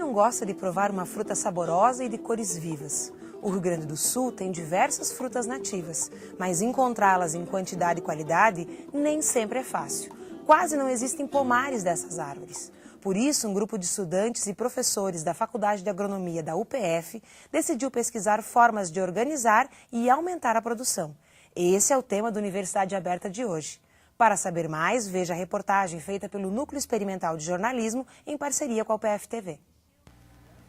não gosta de provar uma fruta saborosa e de cores vivas? O Rio Grande do Sul tem diversas frutas nativas, mas encontrá-las em quantidade e qualidade nem sempre é fácil. Quase não existem pomares dessas árvores. Por isso, um grupo de estudantes e professores da Faculdade de Agronomia da UPF decidiu pesquisar formas de organizar e aumentar a produção. Esse é o tema da Universidade Aberta de hoje. Para saber mais, veja a reportagem feita pelo Núcleo Experimental de Jornalismo em parceria com a UPF-TV.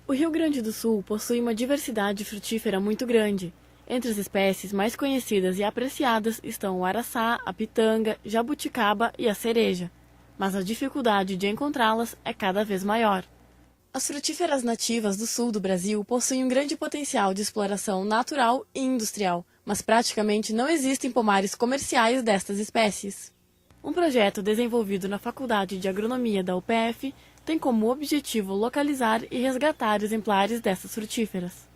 O Rio Grande do Sul possui uma diversidade frutífera muito grande. Entre as espécies mais conhecidas e apreciadas estão o araçá, a pitanga, jabuticaba e a cereja. Mas a dificuldade de encontrá-las é cada vez maior. As frutíferas nativas do sul do Brasil possuem um grande potencial de exploração natural e industrial, mas praticamente não existem pomares comerciais destas espécies. Um projeto desenvolvido na Faculdade de Agronomia da UPF tem como objetivo localizar e resgatar exemplares dessas frutíferas.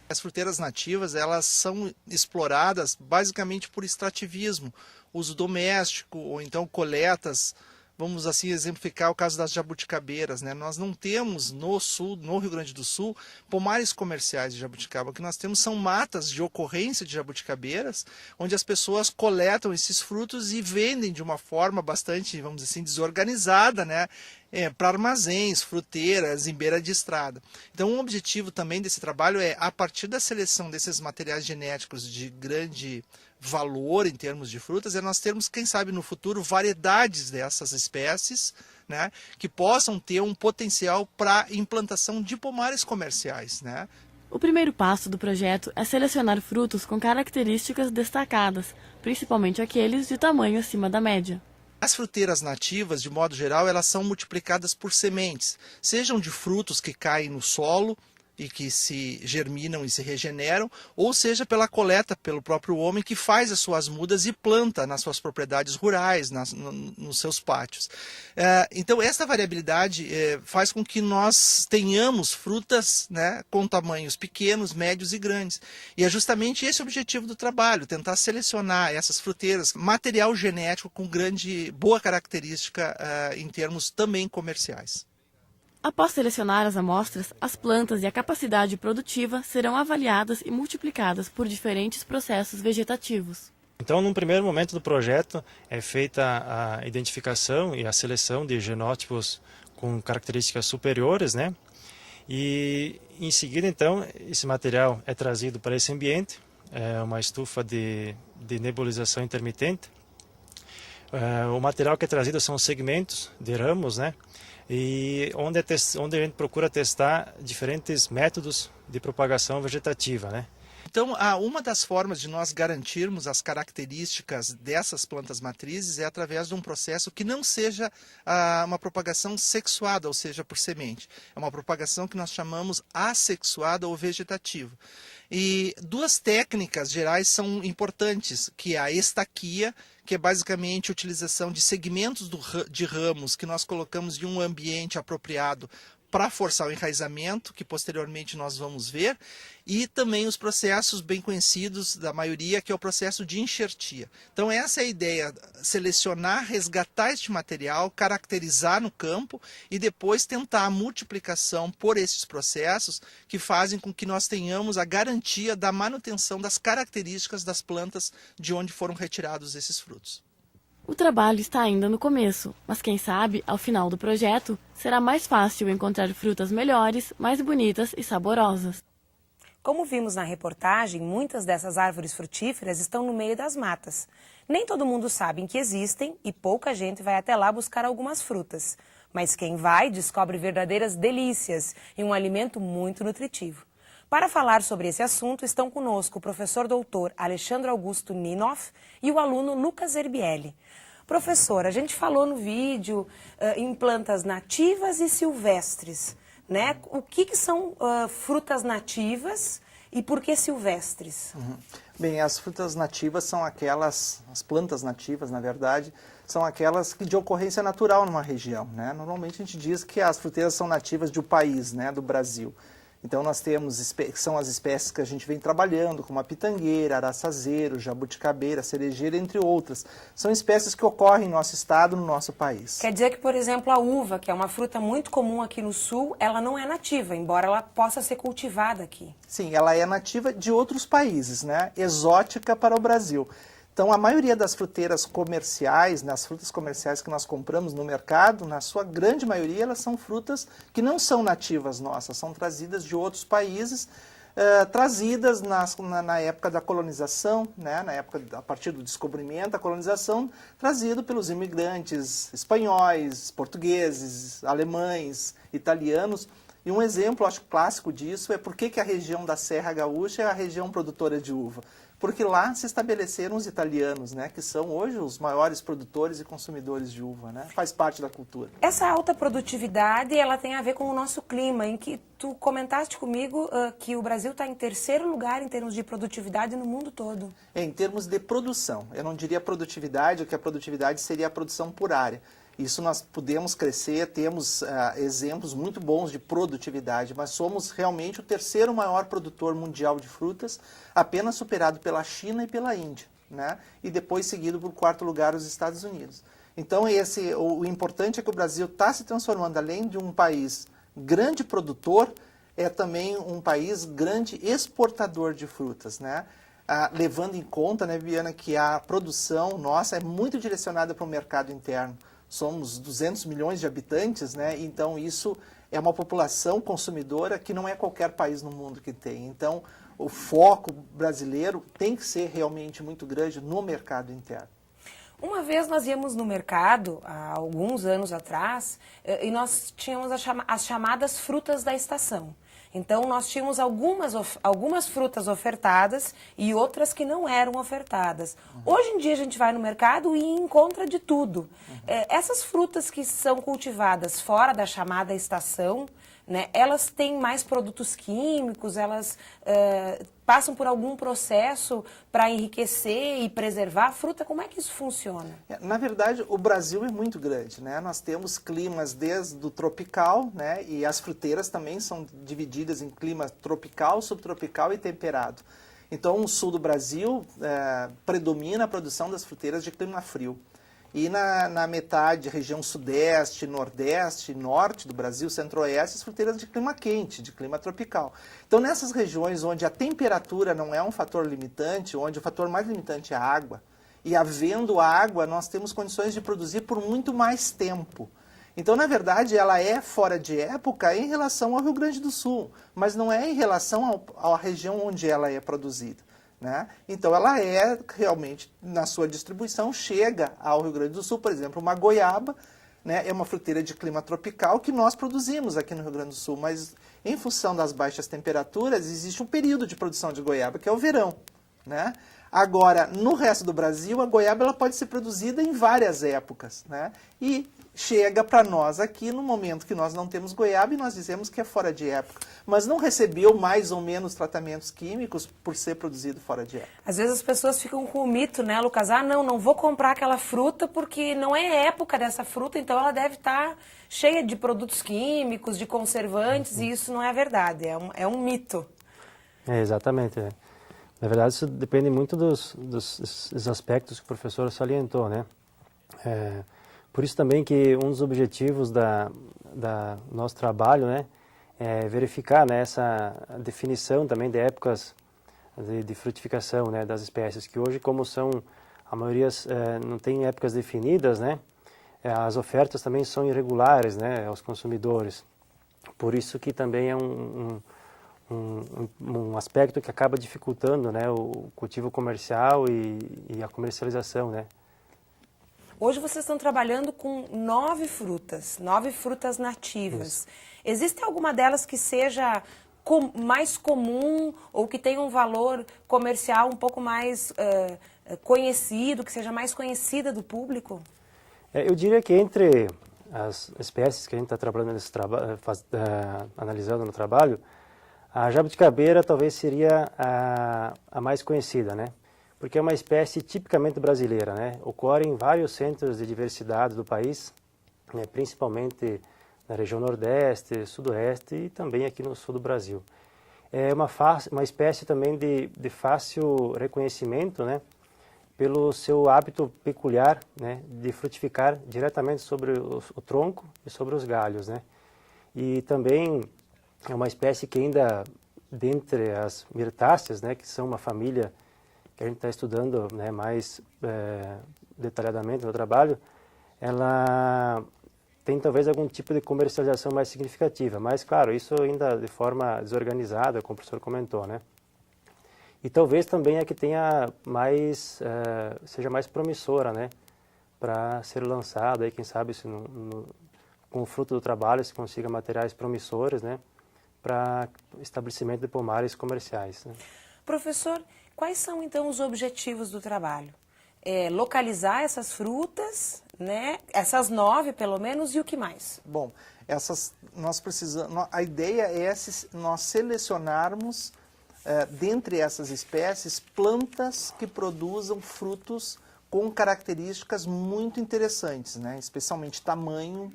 As fruteiras nativas, elas são exploradas basicamente por extrativismo, uso doméstico ou então coletas. Vamos assim exemplificar o caso das jabuticabeiras, né? Nós não temos no sul, no Rio Grande do Sul, pomares comerciais de jabuticaba. O que nós temos são matas de ocorrência de jabuticabeiras, onde as pessoas coletam esses frutos e vendem de uma forma bastante, vamos dizer assim, desorganizada, né? Para armazéns, fruteiras, em beira de estrada. Então, um objetivo também desse trabalho é, a partir da seleção desses materiais genéticos de grande valor em termos de frutas, é nós termos, quem sabe, no futuro, variedades dessas espécies, né, que possam ter um potencial para implantação de pomares comerciais, né? O primeiro passo do projeto é selecionar frutos com características destacadas, principalmente aqueles de tamanho acima da média. As fruteiras nativas, de modo geral, elas são multiplicadas por sementes, sejam de frutos que caem no solo e que se germinam e se regeneram, ou seja pela coleta pelo próprio homem que faz as suas mudas e planta nas suas propriedades rurais, nos seus pátios. Então essa variabilidade faz com que nós tenhamos frutas, né, com tamanhos pequenos, médios e grandes. E é justamente esse o objetivo do trabalho, tentar selecionar essas fruteiras, material genético com boa característica em termos também comerciais. Após selecionar as amostras, as plantas e a capacidade produtiva serão avaliadas e multiplicadas por diferentes processos vegetativos. Então, num primeiro momento do projeto, é feita a identificação e a seleção de genótipos com características superiores, né? E em seguida, então, esse material é trazido para esse ambiente, uma estufa de nebulização intermitente. O material que é trazido são segmentos de ramos, né? E onde a gente procura testar diferentes métodos de propagação vegetativa, né? Então, uma das formas de nós garantirmos as características dessas plantas matrizes é através de um processo que não seja uma propagação sexuada, ou seja, por semente. É uma propagação que nós chamamos assexuada ou vegetativa. E duas técnicas gerais são importantes, que é a estaquia, que é basicamente a utilização de segmentos de ramos que nós colocamos em um ambiente apropriado para forçar o enraizamento, que posteriormente nós vamos ver, e também os processos bem conhecidos da maioria, que é o processo de enxertia. Então essa é a ideia, selecionar, resgatar este material, caracterizar no campo e depois tentar a multiplicação por esses processos que fazem com que nós tenhamos a garantia da manutenção das características das plantas de onde foram retirados esses frutos. O trabalho está ainda no começo, mas quem sabe, ao final do projeto, será mais fácil encontrar frutas melhores, mais bonitas e saborosas. Como vimos na reportagem, muitas dessas árvores frutíferas estão no meio das matas. Nem todo mundo sabe que existem e pouca gente vai até lá buscar algumas frutas. Mas quem vai descobre verdadeiras delícias e um alimento muito nutritivo. Para falar sobre esse assunto, estão conosco o professor doutor Alexandre Augusto Ninoff e o aluno Lucas Herbielli. Professor, a gente falou no vídeo em plantas nativas e silvestres, né? O que são frutas nativas e por que silvestres? Bem, as frutas nativas são aquelas, as plantas nativas, na verdade, são aquelas de ocorrência natural numa região, né? Normalmente a gente diz que as fruteiras são nativas de um país, né, do Brasil. Então nós temos, são as espécies que a gente vem trabalhando, como a pitangueira, araçazeiro, jabuticabeira, cerejeira, entre outras. São espécies que ocorrem em nosso estado, no nosso país. Quer dizer que, por exemplo, a uva, que é uma fruta muito comum aqui no sul, ela não é nativa, embora ela possa ser cultivada aqui. Sim, ela é nativa de outros países, né? Exótica para o Brasil. Então, a maioria das fruteiras comerciais, nas frutas comerciais que nós compramos no mercado, na sua grande maioria, elas são frutas que não são nativas nossas, são trazidas de outros países, trazidas na época da colonização, né, na época, a partir do descobrimento, da colonização, trazido pelos imigrantes espanhóis, portugueses, alemães, italianos. E um exemplo, acho, clássico disso é por que a região da Serra Gaúcha é a região produtora de uva. Porque lá se estabeleceram os italianos, né, que são hoje os maiores produtores e consumidores de uva, né? Faz parte da cultura. Essa alta produtividade, ela tem a ver com o nosso clima, em que tu comentaste comigo que o Brasil está em terceiro lugar em termos de produtividade no mundo todo. Em termos de produção, eu não diria produtividade, que a produtividade seria a produção por área. Isso nós podemos crescer, temos exemplos muito bons de produtividade, mas somos realmente o terceiro maior produtor mundial de frutas, apenas superado pela China e pela Índia, né? E depois seguido por quarto lugar os Estados Unidos. Então o importante é que o Brasil está se transformando, além de um país grande produtor, é também um país grande exportador de frutas, né? Levando em conta, né, Biana, que a produção nossa é muito direcionada para o mercado interno. Somos 200 milhões de habitantes, né? Então isso é uma população consumidora que não é qualquer país no mundo que tem. Então o foco brasileiro tem que ser realmente muito grande no mercado interno. Uma vez nós íamos no mercado, há alguns anos atrás, e nós tínhamos as chamadas frutas da estação. Então, nós tínhamos algumas frutas ofertadas e outras que não eram ofertadas. Hoje em dia, a gente vai no mercado e encontra de tudo. Essas frutas que são cultivadas fora da chamada estação, né, elas têm mais produtos químicos, elas passam por algum processo para enriquecer e preservar a fruta. Como é que isso funciona? Na verdade, o Brasil é muito grande, né? Nós temos climas desde o tropical, né? E as fruteiras também são divididas em clima tropical, subtropical e temperado. Então, o sul do Brasil predomina a produção das fruteiras de clima frio. E na metade, região sudeste, nordeste, norte do Brasil, centro-oeste, as fruteiras de clima quente, de clima tropical. Então, nessas regiões onde a temperatura não é um fator limitante, onde o fator mais limitante é a água, e havendo água, nós temos condições de produzir por muito mais tempo. Então, na verdade, ela é fora de época em relação ao Rio Grande do Sul, mas não é em relação à região onde ela é produzida, né? Então ela é realmente, na sua distribuição, chega ao Rio Grande do Sul, por exemplo, uma goiaba, né, é uma fruteira de clima tropical que nós produzimos aqui no Rio Grande do Sul, mas em função das baixas temperaturas existe um período de produção de goiaba, que é o verão, né? Agora, no resto do Brasil, a goiaba ela pode ser produzida em várias épocas, né? E chega para nós aqui no momento que nós não temos goiaba e nós dizemos que é fora de época. Mas não recebeu mais ou menos tratamentos químicos por ser produzido fora de época. Às vezes as pessoas ficam com o mito, né, Lucas? Não vou comprar aquela fruta porque não é época dessa fruta, então ela deve estar cheia de produtos químicos, de conservantes, e isso não é verdade, é um mito. Exatamente. Na verdade, isso depende muito dos aspectos que o professor salientou, né? Por isso também que um dos objetivos da nosso trabalho, né, é verificar, né, essa definição também de épocas de frutificação, né, das espécies, que hoje, como são, a maioria não tem épocas definidas, né, as ofertas também são irregulares, né, aos consumidores. Por isso que também é um aspecto que acaba dificultando, né, o cultivo comercial e a comercialização, né. Hoje vocês estão trabalhando com 9 frutas nativas. Isso. Existe alguma delas que seja mais comum ou que tenha um valor comercial um pouco mais conhecido, que seja mais conhecida do público? Eu diria que entre as espécies que a gente está trabalhando analisando no trabalho, a jabuticabeira talvez seria a mais conhecida, né? Porque é uma espécie tipicamente brasileira, né? Ocorre em vários centros de diversidade do país, né? Principalmente na região Nordeste, Sudoeste e também aqui no sul do Brasil. É uma espécie também de fácil reconhecimento, né, pelo seu hábito peculiar, né, de frutificar diretamente sobre o tronco e sobre os galhos, né. E também é uma espécie que ainda, dentre as mirtáceas, né, que são uma família que a gente está estudando, né, mais detalhadamente no trabalho, ela tem talvez algum tipo de comercialização mais significativa, mas claro, isso ainda de forma desorganizada, como o professor comentou, né? E talvez também a que tenha mais, seja mais promissora, né? Para ser lançada, aí quem sabe se com o fruto do trabalho se consiga materiais promissores, né? Para estabelecimento de pomares comerciais, né? Professor, quais são então os objetivos do trabalho? Localizar essas frutas, né? Essas 9 pelo menos, e o que mais? Bom, nós precisamos, a ideia é nós selecionarmos dentre essas espécies plantas que produzam frutos com características muito interessantes, né? Especialmente tamanho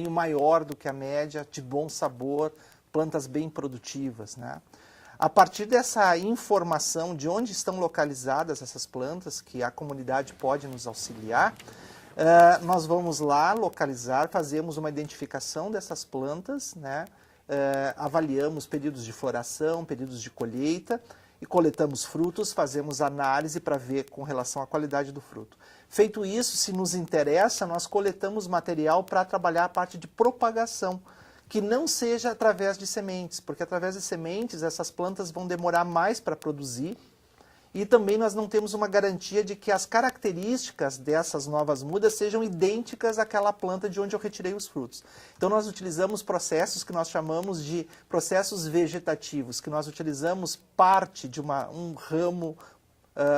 maior do que a média, de bom sabor, plantas bem produtivas, né? A partir dessa informação de onde estão localizadas essas plantas, que a comunidade pode nos auxiliar, nós vamos lá localizar, fazemos uma identificação dessas plantas, né? Avaliamos períodos de floração, períodos de colheita, e coletamos frutos, fazemos análise para ver com relação à qualidade do fruto. Feito isso, se nos interessa, nós coletamos material para trabalhar a parte de propagação, que não seja através de sementes, porque através de sementes essas plantas vão demorar mais para produzir, e também nós não temos uma garantia de que as características dessas novas mudas sejam idênticas àquela planta de onde eu retirei os frutos. Então nós utilizamos processos que nós chamamos de processos vegetativos, que nós utilizamos parte de um ramo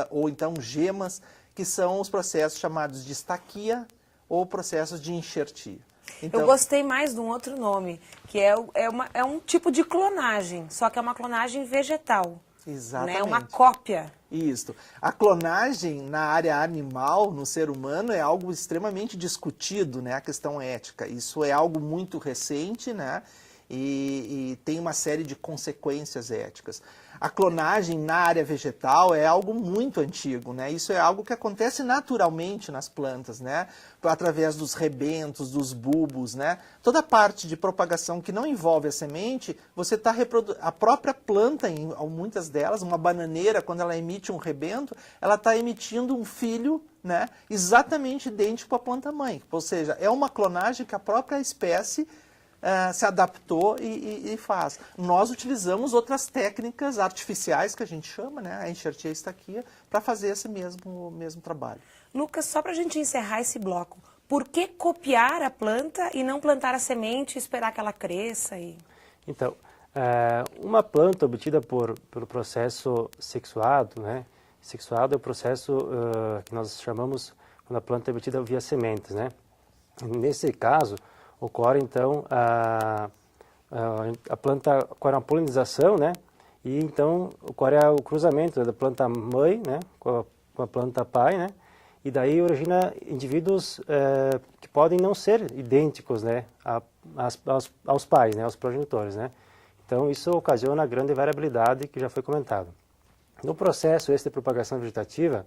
ou então gemas, que são os processos chamados de estaquia ou processos de enxertia. Então, eu gostei mais de um outro nome, que é um tipo de clonagem, só que é uma clonagem vegetal. Exatamente. Né? Uma cópia. Isso. A clonagem na área animal, no ser humano, é algo extremamente discutido, né? A questão ética. Isso é algo muito recente, né? E tem uma série de consequências éticas. A clonagem na área vegetal é algo muito antigo, né? Isso é algo que acontece naturalmente nas plantas, né? Através dos rebentos, dos bulbos, né? Toda a parte de propagação que não envolve a semente, você está reproduzindo. A própria planta, em muitas delas, uma bananeira, quando ela emite um rebento, ela está emitindo um filho, né? Exatamente idêntico à planta mãe. Ou seja, é uma clonagem que a própria espécie se adaptou e faz. Nós utilizamos outras técnicas artificiais, que a gente chama, né, a enxertia e a estaquia, para fazer esse mesmo trabalho. Lucas, só para a gente encerrar esse bloco, por que copiar a planta e não plantar a semente e esperar que ela cresça? Então, uma planta obtida pelo processo sexuado, né? Sexuado é o processo que nós chamamos quando a planta é obtida via sementes, né? Nesse caso, ocorre então a planta ocorre a polinização, né? E então ocorre o cruzamento da planta mãe, né, com a planta pai, né? E daí origina indivíduos que podem não ser idênticos, né, aos pais, né, aos progenitores, né? Então isso ocasiona grande variabilidade que já foi comentado. No processo de propagação vegetativa,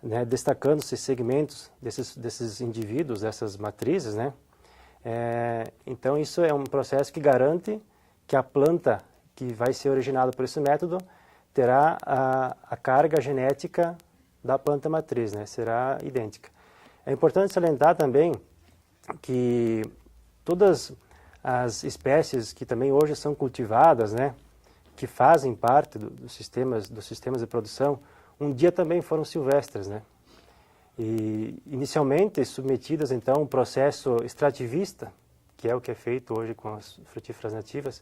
né, destacando-se segmentos desses indivíduos, dessas matrizes, né? Então isso é um processo que garante que a planta que vai ser originada por esse método terá a carga genética da planta matriz, né? Será idêntica. É importante salientar também que todas as espécies que também hoje são cultivadas, né, que fazem parte dos sistemas de produção, um dia também foram silvestres, né? E inicialmente submetidas então a um processo extrativista, que é o que é feito hoje com as frutíferas nativas,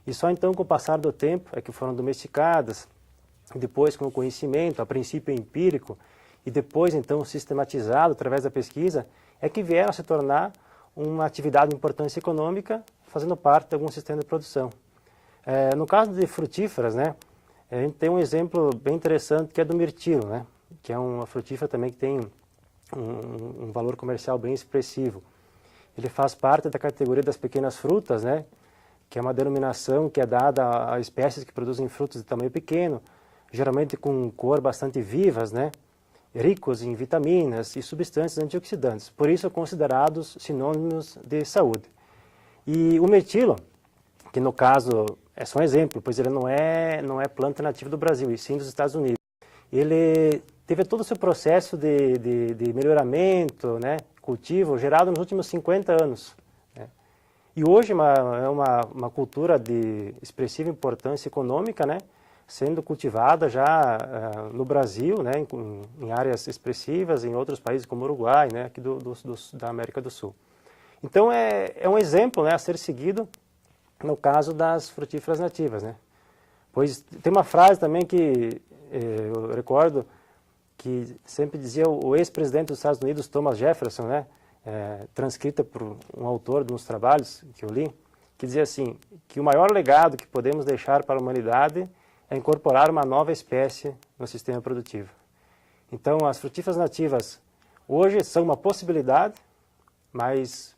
e só então com o passar do tempo é que foram domesticadas, depois com o conhecimento, a princípio empírico, e depois então sistematizado através da pesquisa, é que vieram a se tornar uma atividade de importância econômica, fazendo parte de algum sistema de produção. No caso de frutíferas, né, a gente tem um exemplo bem interessante que é do mirtilo, né, que é uma frutífera também que tem um valor comercial bem expressivo. ele faz parte da categoria das pequenas frutas, né? Que é uma denominação que é dada a espécies que produzem frutos de tamanho pequeno, geralmente com cor bastante vivas, né? Ricos em vitaminas e substâncias antioxidantes, por isso considerados sinônimos de saúde. E o mirtilo, que no caso é só um exemplo, pois ele não é planta nativa do Brasil, e sim dos Estados Unidos. Ele teve todo o seu processo de melhoramento, né, cultivo, gerado nos últimos 50 anos. Né? E hoje é uma cultura de expressiva importância econômica, né, sendo cultivada já no Brasil, né, em áreas expressivas, em outros países como o Uruguai, né, aqui da América do Sul. Então é um exemplo, né, a ser seguido no caso das frutíferas nativas. Né? Pois tem uma frase também que eu recordo, que sempre dizia o ex-presidente dos Estados Unidos, Thomas Jefferson, né, transcrita por um autor de uns trabalhos que eu li, que dizia assim, que o maior legado que podemos deixar para a humanidade é incorporar uma nova espécie no sistema produtivo. Então, as frutíferas nativas hoje são uma possibilidade, mas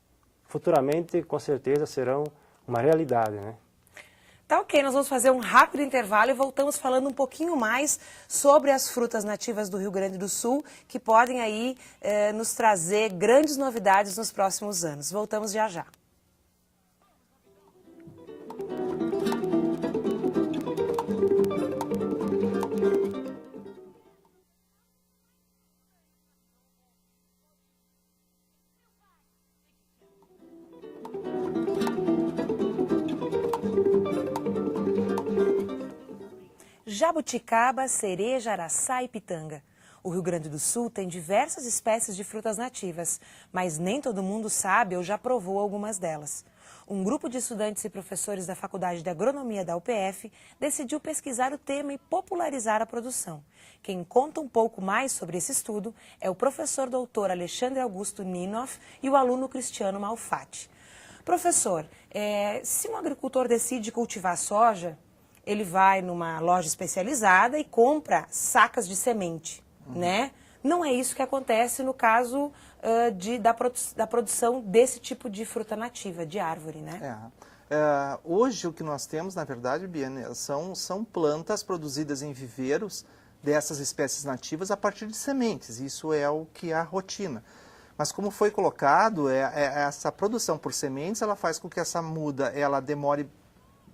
futuramente, com certeza, serão uma realidade, né? Tá ok, nós vamos fazer um rápido intervalo e voltamos falando um pouquinho mais sobre as frutas nativas do Rio Grande do Sul, que podem aí nos trazer grandes novidades nos próximos anos. Voltamos já já. Jabuticaba, cereja, araçá e pitanga. O Rio Grande do Sul tem diversas espécies de frutas nativas, mas nem todo mundo sabe ou já provou algumas delas. Um grupo de estudantes e professores da Faculdade de Agronomia da UPF decidiu pesquisar o tema e popularizar a produção. Quem conta um pouco mais sobre esse estudo é o professor doutor Alexandre Augusto Ninoff e o aluno Cristiano Malfatti. Professor, se um agricultor decide cultivar soja, ele vai numa loja especializada e compra sacas de semente, né? Não é isso que acontece no caso da produção desse tipo de fruta nativa, de árvore, né? Hoje o que nós temos, na verdade, Biane, são plantas produzidas em viveiros dessas espécies nativas a partir de sementes. Isso é o que é a rotina. Mas como foi colocado, essa produção por sementes, ela faz com que essa muda ela demore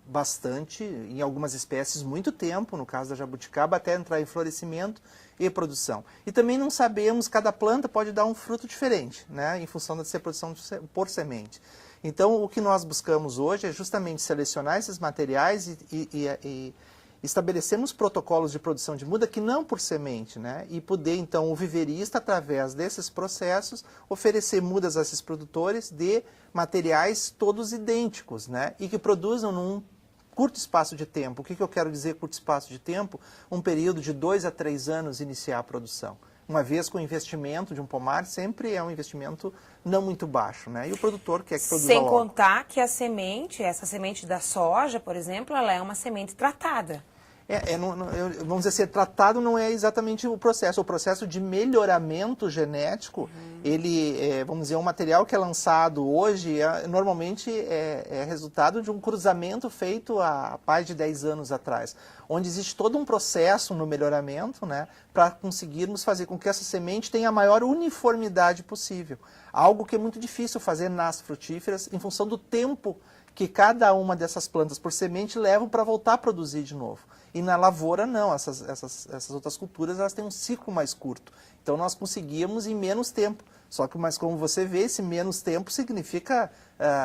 bastante, em algumas espécies, muito tempo, no caso da jabuticaba, até entrar em florescimento e produção. E também não sabemos, cada planta pode dar um fruto diferente, né, em função da ser produção por semente. Então, o que nós buscamos hoje é justamente selecionar esses materiais e estabelecermos protocolos de produção de muda que não por semente, né, e poder, então, o viveirista, através desses processos, oferecer mudas a esses produtores de materiais todos idênticos, né, e que produzam num curto espaço de tempo. O que eu quero dizer curto espaço de tempo? Um período de 2 a 3 anos iniciar a produção. Uma vez com o investimento de um pomar, sempre é um investimento não muito baixo, né? E o produtor quer que produza Sem logo. contar que a semente, essa semente da soja, por exemplo, ela é uma semente tratada. Vamos dizer assim, tratado não é exatamente o processo de melhoramento genético, ele, vamos dizer, um material que é lançado hoje, normalmente é resultado de um cruzamento feito há mais de 10 anos atrás, onde existe todo um processo no melhoramento, né, para conseguirmos fazer com que essa semente tenha a maior uniformidade possível, algo que é muito difícil fazer nas frutíferas em função do tempo que cada uma dessas plantas por semente levam para voltar a produzir de novo. E na lavoura não, essas outras culturas elas têm um ciclo mais curto. Então nós conseguíamos em menos tempo. Só que, mas como você vê, esse menos tempo significa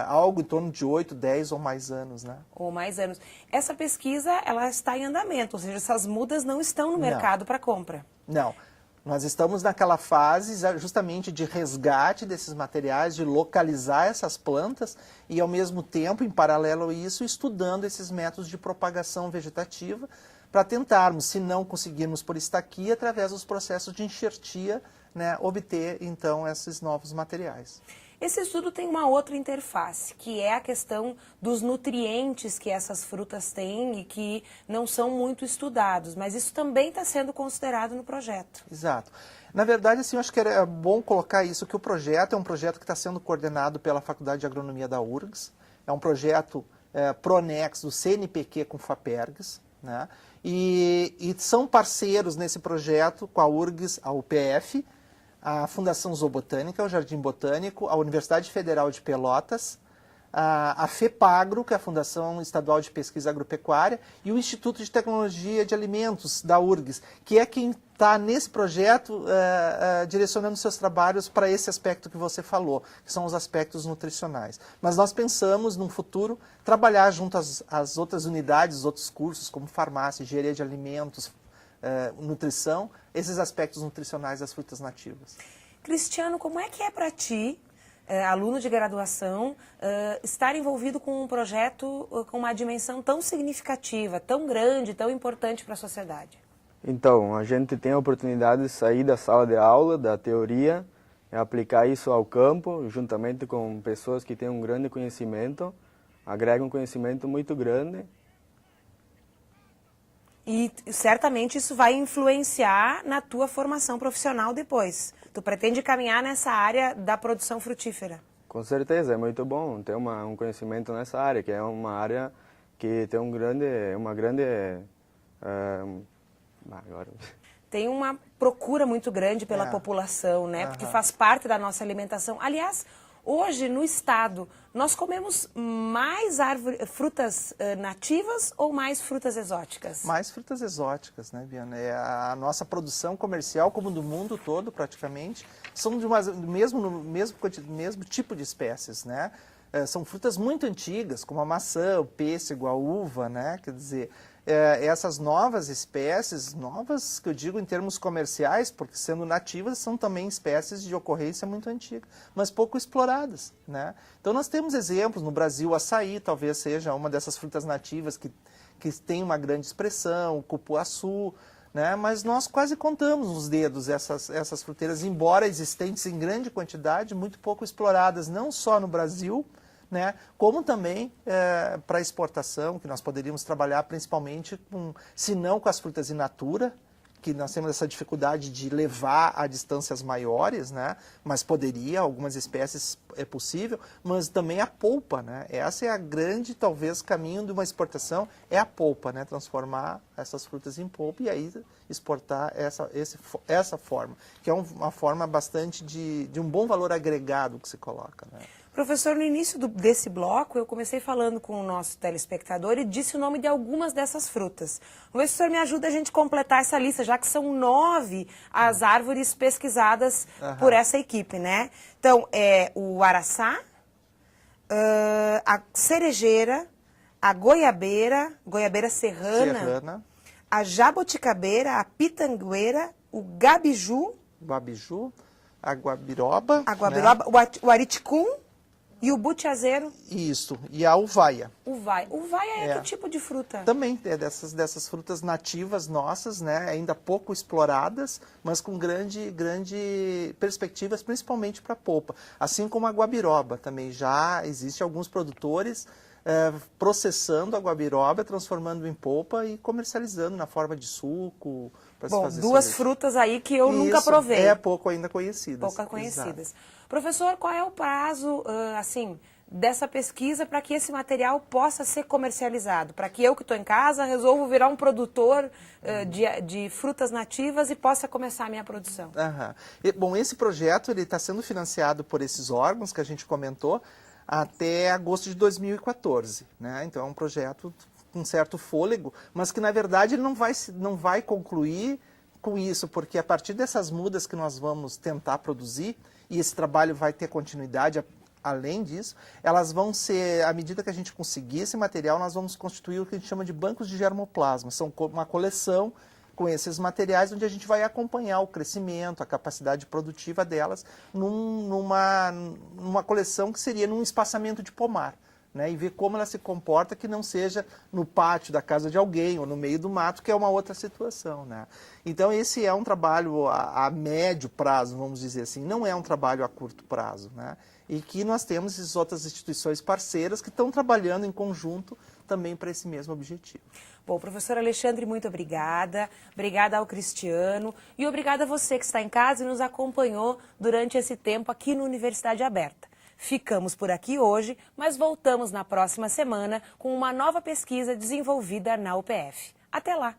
algo em torno de 8, 10 ou mais anos, né? Ou mais anos. Essa pesquisa, ela está em andamento, ou seja, essas mudas não estão no mercado para compra. Não. Nós estamos naquela fase justamente de resgate desses materiais, de localizar essas plantas e, ao mesmo tempo, em paralelo a isso, estudando esses métodos de propagação vegetativa para tentarmos, se não conseguirmos por estaquia, através dos processos de enxertia, né, obter, então, esses novos materiais. Esse estudo tem uma outra interface, que é a questão dos nutrientes que essas frutas têm e que não são muito estudados, mas isso também está sendo considerado no projeto. Exato. Na verdade, assim, eu acho que é bom colocar isso, que o projeto é um projeto que está sendo coordenado pela Faculdade de Agronomia da URGS, é um projeto Pronex do CNPq com FAPERGS, né? E são parceiros nesse projeto com a URGS, a UPF, a Fundação Zoobotânica, o Jardim Botânico, a Universidade Federal de Pelotas, a FEPAGRO, que é a Fundação Estadual de Pesquisa Agropecuária, e o Instituto de Tecnologia de Alimentos, da URGS, que é quem está nesse projeto direcionando seus trabalhos para esse aspecto que você falou, que são os aspectos nutricionais. Mas nós pensamos, no futuro, trabalhar junto às outras unidades, outros cursos, como farmácia, engenharia de alimentos, nutrição, esses aspectos nutricionais das frutas nativas. Cristiano, como é que é para ti, aluno de graduação, estar envolvido com um projeto com uma dimensão tão significativa, tão grande, tão importante para a sociedade? Então, a gente tem a oportunidade de sair da sala de aula, da teoria, e aplicar isso ao campo, juntamente com pessoas que têm um grande conhecimento, agregam um conhecimento muito grande. E certamente isso vai influenciar na tua formação profissional depois. Tu pretende caminhar nessa área da produção frutífera? Com certeza, é muito bom ter um conhecimento nessa área, que é uma área que tem Tem uma procura muito grande pela população, né? Porque faz parte da nossa alimentação. Aliás, hoje no estado, nós comemos mais frutas nativas ou mais frutas exóticas? Mais frutas exóticas, né, Biana? A nossa produção comercial, como do mundo todo, praticamente, são do mesmo tipo de espécies, né? São frutas muito antigas, como a maçã, o pêssego, a uva, né? Quer dizer, essas novas espécies, novas que eu digo em termos comerciais, porque sendo nativas são também espécies de ocorrência muito antiga, mas pouco exploradas, né? Então nós temos exemplos, no Brasil o açaí talvez seja uma dessas frutas nativas que tem uma grande expressão, o cupuaçu, né? Mas nós quase contamos nos dedos essas fruteiras, embora existentes em grande quantidade, muito pouco exploradas, não só no Brasil, né, como também para exportação, que nós poderíamos trabalhar principalmente se não com as frutas in natura, que nós temos essa dificuldade de levar a distâncias maiores, né, mas poderia, algumas espécies é possível, mas também a polpa, né, essa é a grande, talvez, caminho de uma exportação, é a polpa, né, transformar essas frutas em polpa e aí exportar essa forma, que é uma forma bastante de um bom valor agregado que se coloca, né. Professor, no início desse bloco, eu comecei falando com o nosso telespectador e disse o nome de algumas dessas frutas. Vamos ver se o senhor me ajuda a gente completar essa lista, já que são 9 as árvores pesquisadas por essa equipe, né? Então, o araçá, a cerejeira, a goiabeira serrana, a jabuticabeira, a pitangueira, o gabiju, a guabiroba, né? O ariticum, e o butiazeiro? Isso, e a uvaia. Uvaia é que tipo de fruta? Também é dessas frutas nativas nossas, né, ainda pouco exploradas, mas com grande perspectivas, principalmente para a polpa. Assim como a guabiroba, também já existe alguns produtores processando a guabiroba, transformando em polpa e comercializando na forma de suco. Bom, duas frutas aí que eu nunca provei. Pouco ainda conhecidas. Pouco conhecidas. Exato. Professor, qual é o prazo, assim, dessa pesquisa para que esse material possa ser comercializado? Para que eu que estou em casa resolvo virar um produtor de frutas nativas e possa começar a minha produção? Bom, esse projeto está sendo financiado por esses órgãos que a gente comentou até agosto de 2014. Né? Então é um projeto com certo fôlego, mas que na verdade ele não vai concluir com isso, porque a partir dessas mudas que nós vamos tentar produzir, e esse trabalho vai ter continuidade além disso, elas vão ser, à medida que a gente conseguir esse material, nós vamos constituir o que a gente chama de bancos de germoplasma. São uma coleção com esses materiais onde a gente vai acompanhar o crescimento, a capacidade produtiva delas numa coleção que seria num espaçamento de pomar. Né, e ver como ela se comporta, que não seja no pátio da casa de alguém ou no meio do mato, que é uma outra situação. Né? Então esse é um trabalho a médio prazo, vamos dizer assim, não é um trabalho a curto prazo. Né? e que nós temos essas outras instituições parceiras que estão trabalhando em conjunto também para esse mesmo objetivo. Bom, professor Alexandre, muito obrigada. Obrigada ao Cristiano e obrigada a você que está em casa e nos acompanhou durante esse tempo aqui no Universidade Aberta. Ficamos por aqui hoje, mas voltamos na próxima semana com uma nova pesquisa desenvolvida na UPF. Até lá!